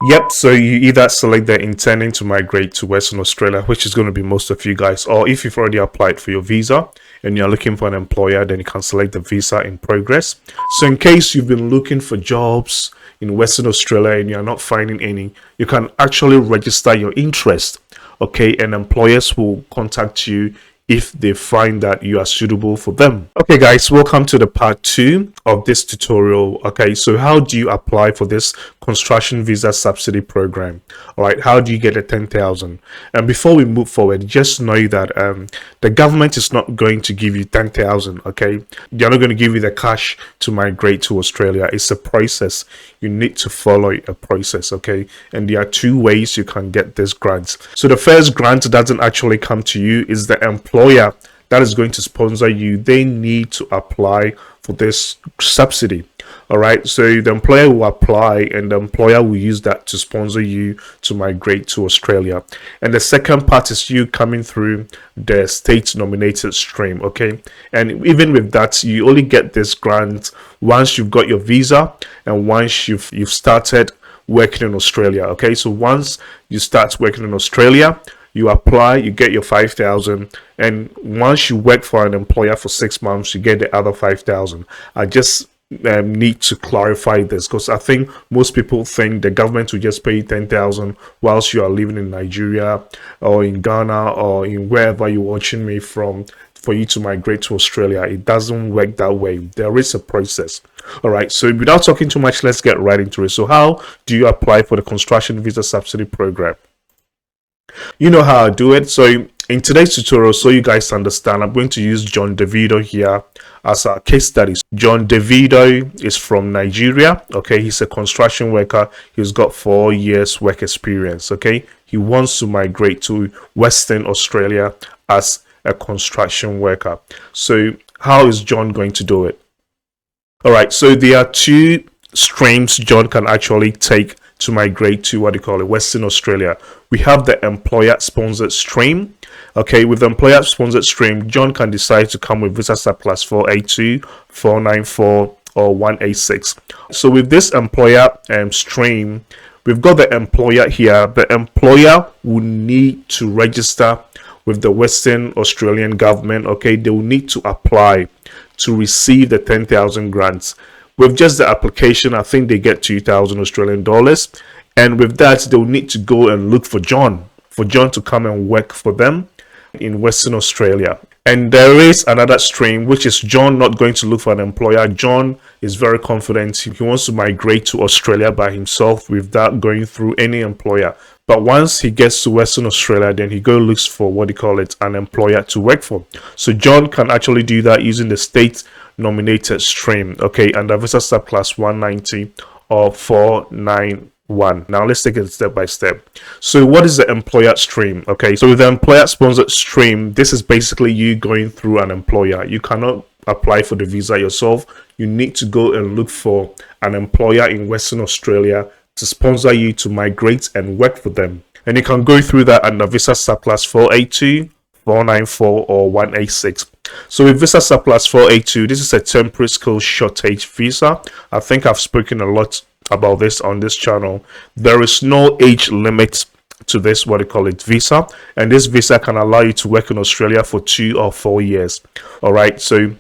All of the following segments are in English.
Yep, so you either select the intending to migrate to Western Australia, which is going to be most of you guys, or if you've already applied for your visa and you're looking for an employer, then you can select the visa in progress. So in case you've been looking for jobs in Western Australia and you're not finding any, you can actually register your interest, okay, and employers will contact you if they find that you are suitable for them. Okay guys, welcome to the part 2 of this tutorial. Okay, so how do you apply for this construction visa subsidy program? All right, how do you get the 10,000? And before we move forward, just know that the government is not going to give you 10,000. okay, they're not going to give you the cash to migrate to Australia. It's a process. You need to follow a process, okay? And there are 2 ways you can get this grant. So the first grant doesn't actually come to you, is the employer that is going to sponsor you. They need to apply for this subsidy. All right, so the employer will apply and the employer will use that to sponsor you to migrate to Australia. And the second part is you coming through the state nominated stream, okay? And even with that, you only get this grant once you've got your visa and once you've started working in Australia, okay? So once you start working in Australia, you apply, you get your 5,000, and once you work for an employer for 6 months, you get the other 5,000. I just need to clarify this because I think most people think the government will just pay you 10,000 whilst you are living in Nigeria or in Ghana or in wherever you're watching me from for you to migrate to Australia. It doesn't work that way. There is a process. All right, so without talking too much, let's get right into it. So how do you apply for the Construction Visa Subsidy Program? You know how I do it. So in today's tutorial, so you guys understand, I'm going to use John Vdeo here as our case study. John Vdeo is from Nigeria. Okay, he's a construction worker. He's got 4 years work experience. Okay, he wants to migrate to Western Australia as a construction worker. So how is John going to do it? All right, so there are 2 streams John can actually take to migrate to what you call it, Western Australia. We have the employer sponsored stream. Okay, with the employer sponsored stream, John can decide to come with visa subclass 482, 494, or 186. So with this employer stream, we've got the employer here. The employer will need to register with the Western Australian government. Okay, they will need to apply to receive the 10,000 grants. With just the application, I think they get 2,000 Australian dollars. And with that, they'll need to go and look for John to come and work for them in Western Australia. And there is another stream, which is John not going to look for an employer. John is very confident. He wants to migrate to Australia by himself without going through any employer. But once he gets to Western Australia, then he looks for what you call it, an employer to work for. So John can actually do that using the state nominated stream, okay, under visa subclass 190 or 491. Now let's take it step by step. So what is the employer stream? Okay, so with the employer sponsored stream, this is basically you going through an employer. You cannot apply for the visa yourself. You need to go and look for an employer in Western Australia to sponsor you to migrate and work for them. And you can go through that under visa subclass 482, 494, or 186. So with visa subclass 482, this is a temporary skill shortage visa. I think I've spoken a lot about this on this channel. There is no age limit to this, what they call it, visa, and this visa can allow you to work in Australia for 2 or 4 years. All right, so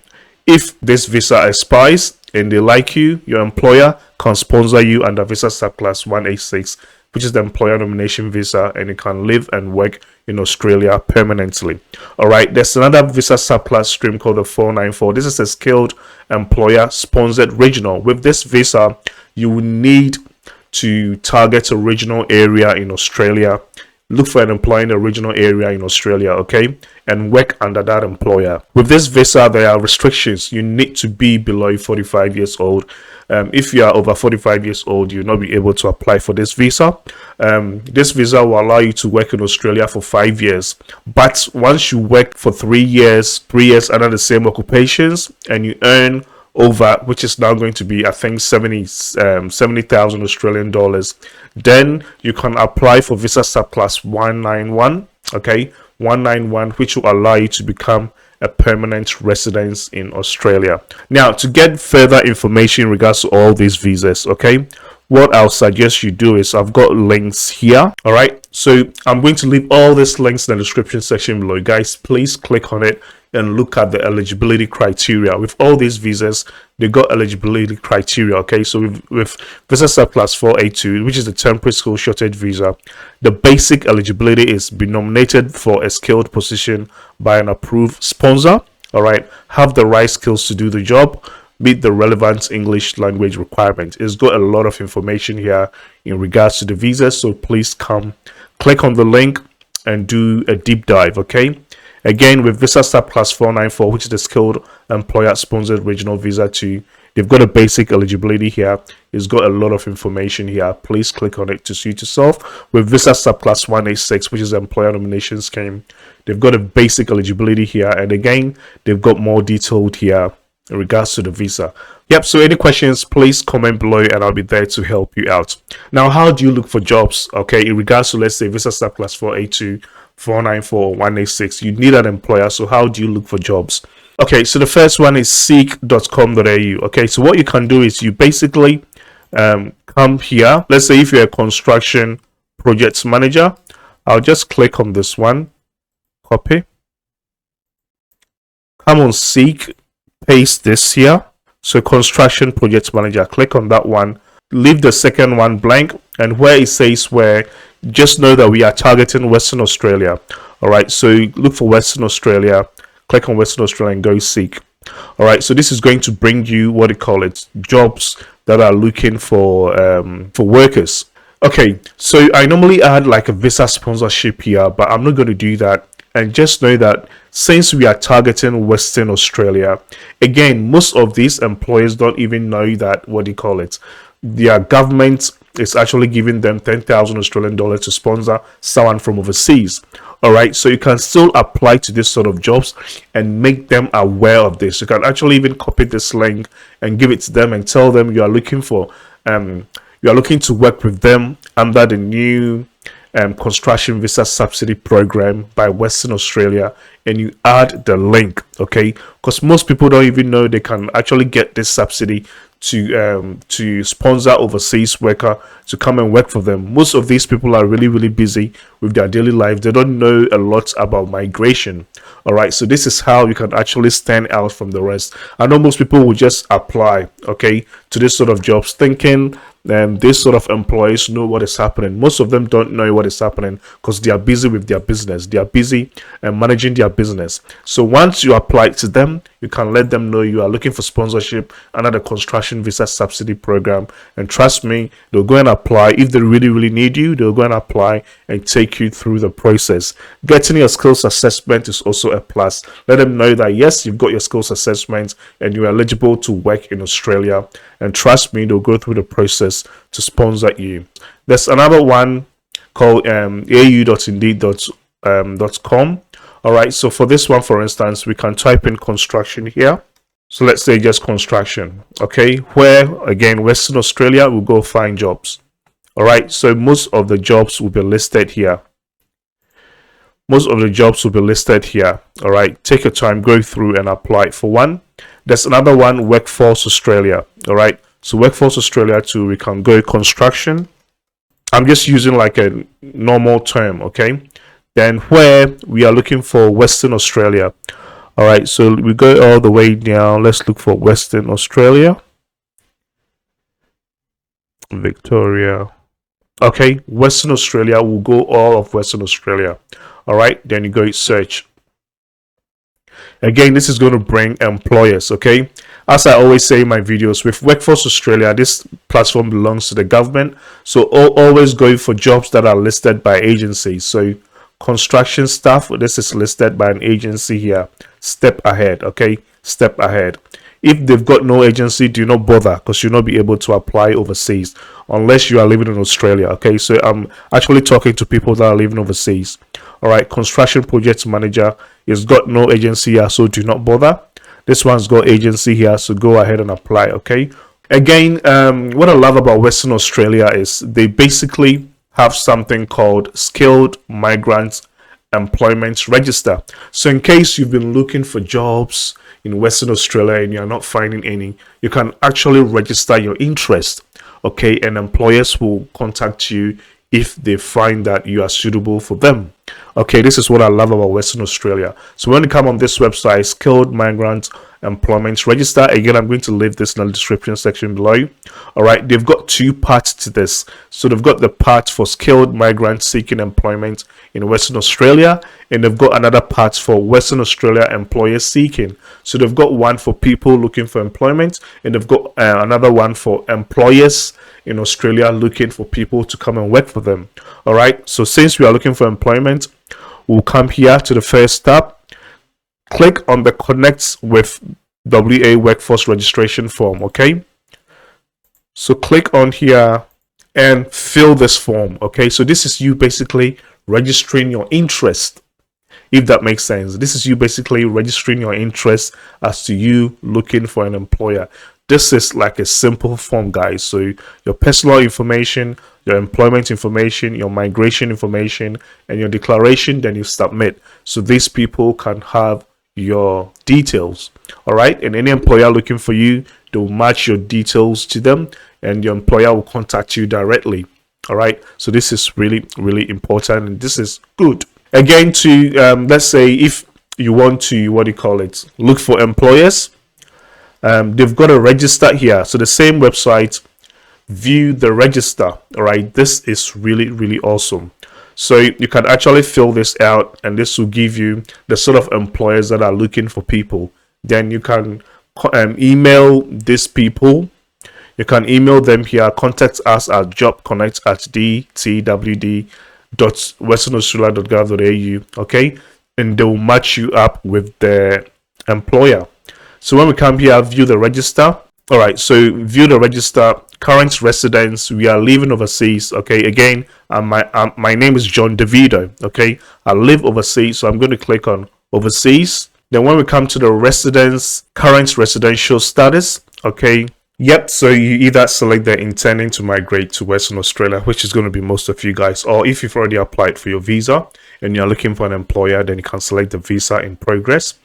if this visa expires and they like you, your employer can sponsor you under visa subclass 186, which is the employer nomination visa, and you can live and work in Australia permanently. All right, there's another visa subclass stream called the 494. This is a skilled employer sponsored regional. With this visa, you will need to target a regional area in Australia, look for an employer in a regional area in Australia, okay, and work under that employer. With this visa, there are restrictions. You need to be below 45 years old. If you are over 45 years old, you'll not be able to apply for this visa. This visa will allow you to work in Australia for 5 years. But once you work for 3 years under the same occupations, and you earn over, which is now going to be, I think, 70,000 Australian dollars, then you can apply for visa subclass 191, okay, 191, which will allow you to become a permanent residence in Australia. Now, to get further information in regards to all these visas, okay, what I'll suggest you do is, I've got links here. All right, so I'm going to leave all these links in the description section below. Guys, please click on it and look at the eligibility criteria. With all these visas, they got eligibility criteria. Okay, so with visa subclass 482, which is the temporary skill shortage visa, the basic eligibility is be nominated for a skilled position by an approved sponsor. All right, have the right skills to do the job, meet the relevant English language requirement. It's got a lot of information here in regards to the visa, so please come click on the link and do a deep dive. Okay, again, with visa subclass 494, which is the skilled employer sponsored regional visa 2, they've got a basic eligibility here. It's got a lot of information here. Please click on it to suit yourself. With visa subclass 186, which is the employer nomination scheme, they've got a basic eligibility here, and again, they've got more detailed here in regards to the visa. Yep, so any questions, please comment below and I'll be there to help you out. Now, how do you look for jobs? Okay, in regards to, let's say, visa subclass 482, 494, or 186, you need an employer. So how do you look for jobs? Okay, so the first one is seek.com.au. okay, so what you can do is you basically come here. Let's say if you're a construction projects manager, I'll just click on this one, copy, come on Seek, paste this here. So construction project manager, click on that one, leave the second one blank, and where it says where, just know that we are targeting Western Australia. All right, so look for Western Australia, click on Western Australia and go Seek. All right, so this is going to bring you, what do you call it, jobs that are looking for workers. Okay, so I normally add like a visa sponsorship here, but I'm not going to do that. And just know that since we are targeting Western Australia, again, most of these employers don't even know that, what do you call it, their government is actually giving them 10,000 Australian dollars to sponsor someone from overseas. All right, so you can still apply to this sort of jobs and make them aware of this. You can actually even copy this link and give it to them and tell them you are looking for you are looking to work with them under the new Construction Visa Subsidy Program by Western Australia, and you add the link. Okay, because most people don't even know they can actually get this subsidy to sponsor overseas worker to come and work for them. Most of these people are really busy with their daily life. They don't know a lot about migration. All right, so this is how you can actually stand out from the rest. I know most people will just apply, okay, to this sort of jobs thinking this sort of employees know what is happening. Most of them don't know what is happening because they are busy with their business. They are busy managing their business. So once you apply to them, you can let them know you are looking for sponsorship under the Construction Visa Subsidy Program. And trust me, they'll go and apply. If they really need you, they'll go and apply and take you through the process. Getting your skills assessment is also a plus. Let them know that yes, you've got your skills assessment and you're eligible to work in Australia. And trust me, they'll go through the process to sponsor you. There's another one called au.indeed.com. all right, so for this one, for instance, we can type in construction here. So let's say just construction, okay, where again Western Australia will go find jobs. All right, so most of the jobs will be listed here. All right, take your time, go through and apply for one. There's another one, Workforce Australia. All right, so Workforce Australia too, we can go construction. I'm just using like a normal term, okay? Then where we are looking for Western Australia. All right, so we go all the way down. Let's look for Western Australia. Victoria. Okay, Western Australia, will go all of Western Australia. All right, then you go search. Again, this is going to bring employers, okay? As I always say in my videos, with Workforce Australia, this platform belongs to the government. So always go for jobs that are listed by agencies. So construction staff, this is listed by an agency here. Step ahead, okay? Step ahead. If they've got no agency, do not bother because you'll not be able to apply overseas unless you are living in Australia, okay? So I'm actually talking to people that are living overseas. All right, construction project manager, it's got no agency here, so do not bother. This one's got agency here, so go ahead and apply, okay? Again, what I love about Western Australia is they basically have something called Skilled Migrants Employment Register. So in case you've been looking for jobs in Western Australia and you're not finding any, you can actually register your interest. okay, and employers will contact you if they find that you are suitable for them. Okay, this is what I love about Western Australia. So when you come on this website, Skilled Migrant Employment Register, again, I'm going to leave this in the description section below. All right, they've got two parts to this. So they've got the part for skilled migrants seeking employment in Western Australia, and they've got another part for Western Australia employers seeking. So they've got one for people looking for employment, and they've got another one for employers in Australia looking for people to come and work for them. All right, so since we are looking for employment, we'll come here to the first tab, click on the Connect with WA Workforce Registration form. Okay, so click on here and fill this form. Okay, so this is you basically registering your interest, if that makes sense. This is you basically registering your interest as to you looking for an employer. This is like a simple form, guys. So your personal information, your employment information, your migration information, and your declaration, then you submit. So these people can have your details. All right, and any employer looking for you, they'll match your details to them, and your employer will contact you directly. All right, so this is really, really important, and this is good. Again, to let's say if you want to, what do you call it, look for employers, they've got a register here. So the same website, view the register. All right, this is really, really awesome. So you can actually fill this out, and this will give you the sort of employers that are looking for people. Then you can email these people. You can email them here. Contact us at jobconnect@dtwd.westernaustralia.gov.au. Okay, and they will match you up with the employer. So when we come here, view the register. All right, so view the register. Current residence, we are living overseas. Okay, again, my name is John Vdeo. Okay, I live overseas, so I'm going to click on overseas. Then when we come to the residence, current residential status. Okay, yep, so you either select the intending to migrate to Western Australia, which is going to be most of you guys, or if you've already applied for your visa and you're looking for an employer, then you can select the visa in progress.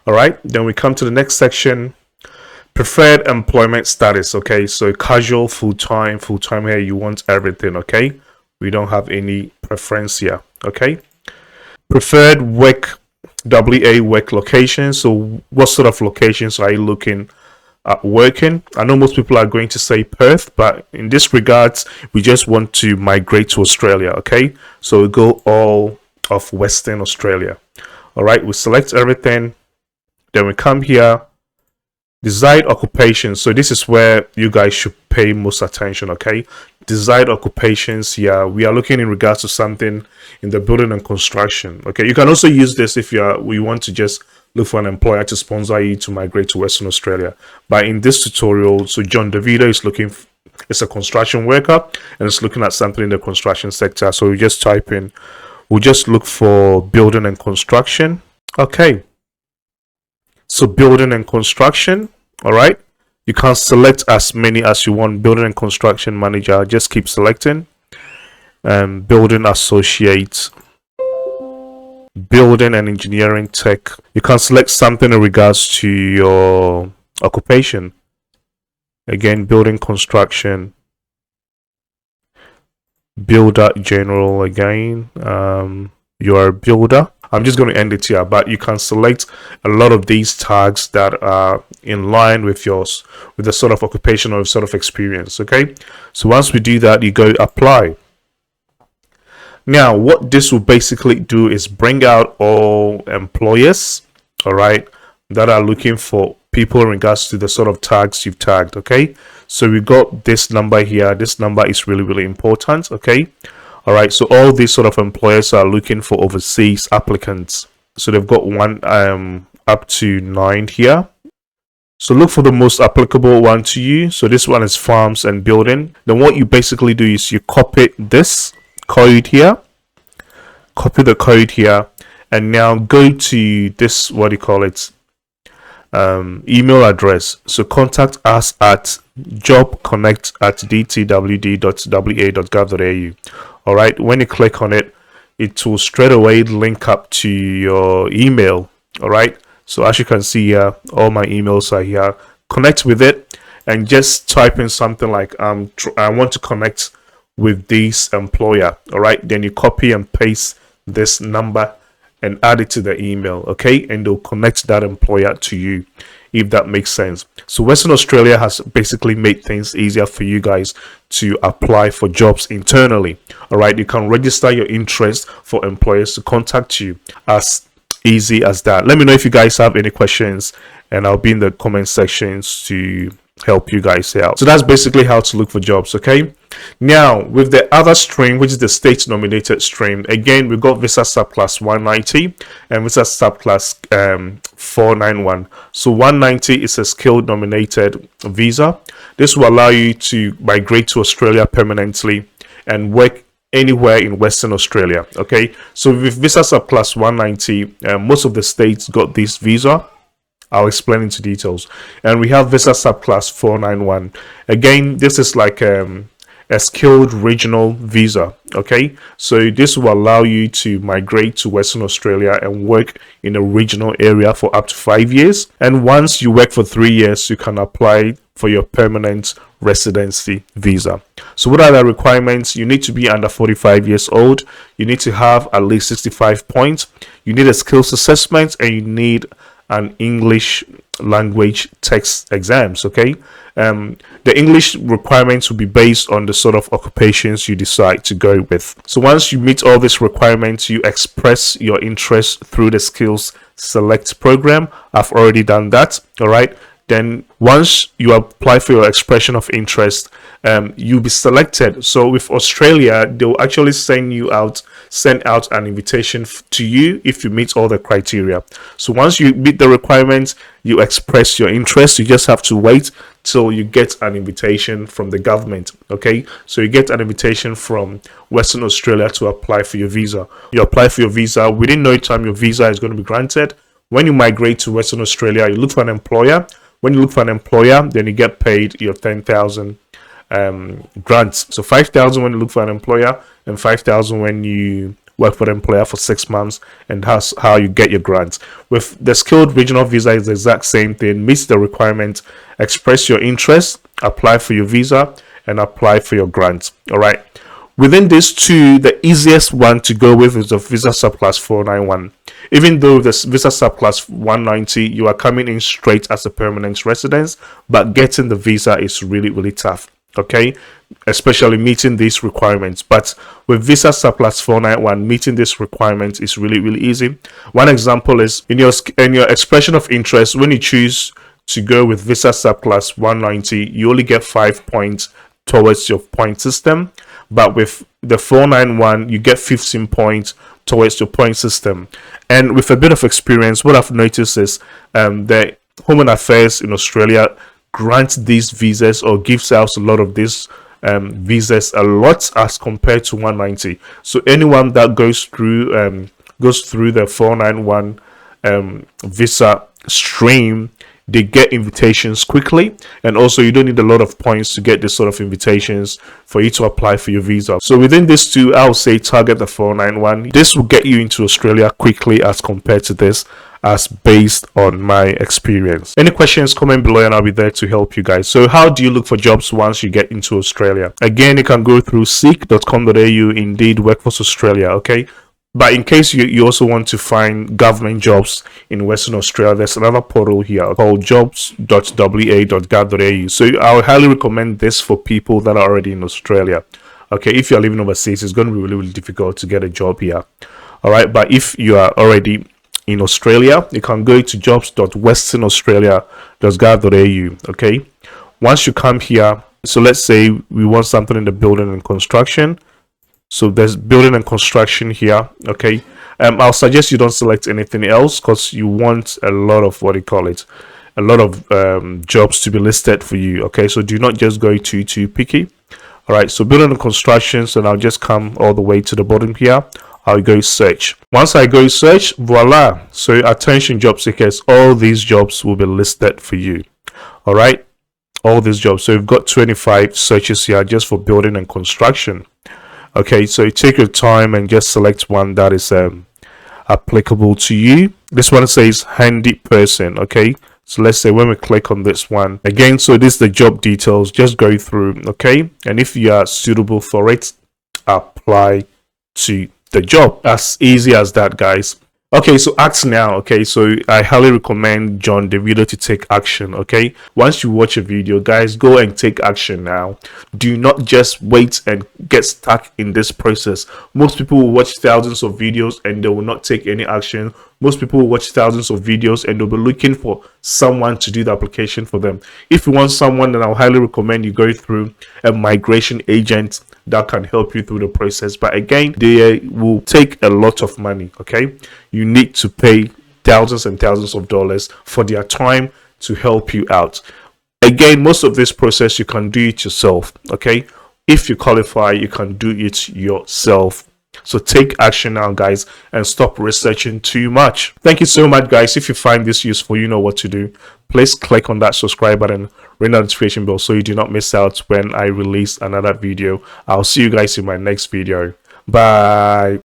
All right, then we come to the next section, preferred employment status. Okay, so casual, full-time here, you want everything. Okay, we don't have any preference here. Okay, preferred work, WA work location. So what sort of locations are you looking at working? I know most people are going to say Perth, but in this regards, we just want to migrate to Australia. Okay, so we go all of Western Australia. All right, we select everything, then we come here, desired occupation. So this is where you guys should pay most attention. Okay, desired occupations here, we are looking in regards to something in the building and construction. Okay, you can also use this if we want to just look for an employer to sponsor you to migrate to Western Australia. But in this tutorial, so John Vdeo is looking it's a construction worker, and it's looking at something in the construction sector. So we just type in, we'll just look for building and construction. Okay, so building and construction. All right, you can select as many as you want. Building and construction manager, just keep selecting. Building associate, building and engineering tech. You can select something in regards to your occupation. Again, building construction, builder general. Again, you are a builder. I'm just going to end it here, but you can select a lot of these tags that are in line with yours, with the sort of occupation or sort of experience. Okay, so once we do that, you go apply. Now what this will basically do is bring out all employers, all right, that are looking for people in regards to the sort of tags you've tagged. Okay, so we got this number here. This number is really, really important. Okay, all right, so all these sort of employers are looking for overseas applicants. So they've got one up to 9 here. So look for the most applicable one to you. So this one is farms and building. Then what you basically do is you copy this code here, copy the code here, and now go to this, what do you call it, email address. So contact us at jobconnect@dtwd.wa.gov.au. all right, when you click on it, it will straight away link up to your email. All right, so as you can see here, all my emails are here. Connect with it, and just type in something like I want to connect with this employer. All right, then you copy and paste this number and add it to the email. Okay, and they'll connect that employer to you, if that makes sense. So Western Australia has basically made things easier for you guys to apply for jobs internally. All right, you can register your interest for employers to contact you, as easy as that. Let me know if you guys have any questions, and I'll be in the comment sections to help you guys out. So that's basically how to look for jobs. Okay, now with the other stream, which is the state nominated stream, again we got visa subclass 190 and visa subclass 491. So 190 is a skilled nominated visa. This will allow you to migrate to Australia permanently and work anywhere in Western Australia. Okay, so with visa subclass 190, most of the states got this visa. I'll explain into details. And we have visa subclass 491. Again, this is like a skilled regional visa. Okay, so this will allow you to migrate to Western Australia and work in a regional area for up to 5 years. And once you work for 3 years, you can apply for your permanent residency visa. So what are the requirements? You need to be under 45 years old. You need to have at least 65 points. You need a skills assessment, and you need an English language text exams. Okay, the English requirements will be based on the sort of occupations you decide to go with. So once you meet all these requirements, you express your interest through the skills select program. I've already done that. All right, then once you apply for your expression of interest, you'll be selected. So with Australia, they'll actually send out an invitation to you if you meet all the criteria. So once you meet the requirements, you express your interest. You just have to wait till you get an invitation from the government. Okay, so you get an invitation from Western Australia to apply for your visa. You apply for your visa, within no time your visa is going to be granted. When you migrate to Western Australia, you look for an employer. When you look for an employer, then you get paid your 10,000 grants. So 5,000 when you look for an employer, and 5,000 when you work for the employer for 6 months, and that's how you get your grants. With the skilled regional visa, is the exact same thing. Meets the requirement, express your interest, apply for your visa, and apply for your grants. All right, within these two, the easiest one to go with is the visa subclass 491. Even though the visa subclass 190, you are coming in straight as a permanent resident, but getting the visa is really tough. Okay, especially meeting these requirements. But with visa subclass 491, meeting these requirements is really easy. One example is in your expression of interest. When you choose to go with visa subclass 190, you only get 5 points towards your point system, but with the 491 you get 15 points towards your point system. And with a bit of experience, what I've noticed is the Home Affairs in Australia grants these visas, or gives out a lot of these visas a lot as compared to 190. So anyone that goes through the 491 visa stream, they get invitations quickly, and also you don't need a lot of points to get this sort of invitations for you to apply for your visa. So within these two, I would say target the 491. This will get you into Australia quickly as compared to this, as based on my experience. Any questions, comment below and I'll be there to help you guys. So how do you look for jobs once you get into Australia? Again, you can go through seek.com.au, Indeed, Workforce Australia. Okay, but in case you also want to find government jobs in Western Australia, there's another portal here called jobs.wa.gov.au. So I would highly recommend this for people that are already in Australia. Okay, if you're living overseas, it's going to be really difficult to get a job here. All right, but if you are already in Australia, you can go to jobs.westernaustralia.gov.au. Okay, once you come here, so let's say we want something in the building and construction. So there's building and construction here. Okay, I'll suggest you don't select anything else, because you want a lot of a lot of jobs to be listed for you. Okay, so do not just go too picky. All right, so building and construction. So now just come all the way to the bottom here. I'll go search. Once I go search, voila. So attention job seekers, all these jobs will be listed for you. All right, all these jobs. So we've got 25 searches here just for building and construction. Okay, so you take your time and just select one that is applicable to you. This one says handy person. Okay, So let's say when we click on this one again, so this is the job details, just go through, okay? And if you are suitable for it, apply to the job. As easy as that, guys. Okay, so act now. Okay, so I highly recommend John Davido to take action. Okay, once you watch a video, guys, go and take action now. Do not just wait and get stuck in this process. Most people will watch thousands of videos and they will not take any action. Most people will watch thousands of videos and they'll be looking for someone to do the application for them. If you want someone, then I'll highly recommend you go through a migration agent that can help you through the process. But again, they will take a lot of money. Okay, you need to pay thousands and thousands of dollars for their time to help you out. Again, most of this process you can do it yourself. Okay, if you qualify, you can do it yourself. So take action now, guys, and stop researching too much. Thank you so much, guys. If you find this useful, you know what to do. Please click on that subscribe button, ring the notification bell so you do not miss out when I release another video. I'll see you guys in my next video. Bye.